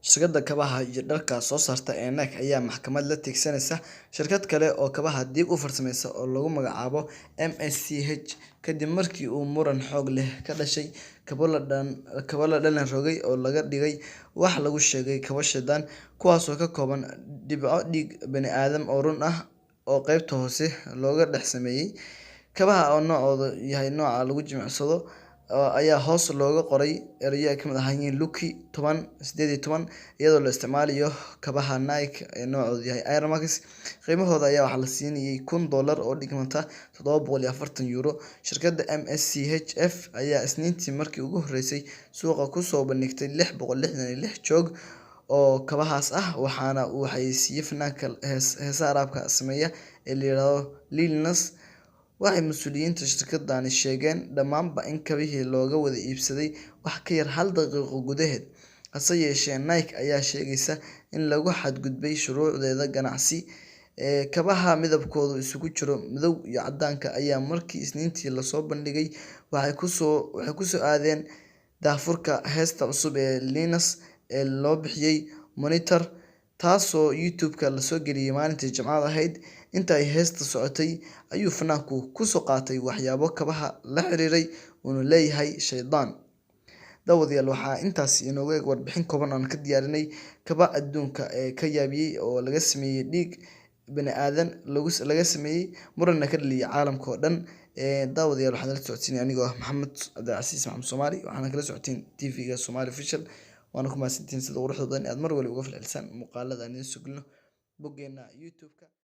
Shirkadda kabaha iyo dharka soo saarta ee Nike ayaa maxkamad la tiigsanaysa shirkad kale oo kabaha dib u farsamaysa oo lagu magacaabo MSCH kadib markii uu muran xoog leh ka dhashay kabo la dhalan rogay oo laga dhigay wax lagu sheegay kabo shidan, kuwaasoo ka kooban dhibco dhiig bini'aadam oo run ah oo qaybta hoose looga dhex sameeyay. Kabaha oo noocoodu yahay nooca lagu jimicsado ayaa hoos looga qoray erayo ay ka mid yihiin Lucky 10-18 iyadoo la isticmaalayo kabaha Nike ee noocoodu yahay Air Max. Qiimahooda ayaa waxaa la siinayay $1,000 oo dhigmata €740. Shirkadda MSCHF ayaa Isniintii markii ugu horeysay suuqa ku soo bandhigtay 666 joog oo kabahaas ah, waxaana uu xayeysiiyay fanaanka heesaha raabka sameeya ee la yiraahdo Lil Nas. Waxay mas'uuliyiinta shirkaddani sheegeen dhammaanba in kabihii looga wada iibsaday wax ka yar hal daqiiqo gudaheed. Hase yeeshee, Nike ayaa sheegaysa in lagu xadgudbay shuruucdeeda ganacsi. Kabaha midabkoodu isugu jiro madow iyo caddaanka ayaa markii Isniintii la soo bandhigay waxay ku soo aadeen daahfurka heesta cusub ee Lil Nas ee loo bixiyay Monitor, taasoo YouTube-ka la soo geliyay maalintii Jimcaha ahayd. Inta ay heesta socotay ayuu fanaanku ku soo qaatay waxyaabo kabaha la xiriiray, uuna leeyahay "Shaydaan." Daawadayaal, waxaa intaas inoogu eg warbixin kooban oo aan ka diyaarinay kabaha adduunka ee ka yaabiyay oo laga sameeyay dhiig bini'aadam laga sameeyay, muranna ka dhaliyay caalamka oo dhan. Daawadayaal, waxaan la socodsiinay anigoo ah Maxamed Cabdilcasiis Maxamed Soomaali, waxaana kala socoteen TV-ga Somali Official. Waana ku mahadsantihiin sida quruxda badan ee aad mar waliba uga falcelisaan muuqaalada aan idin soo gelino boggeena YouTube-ka.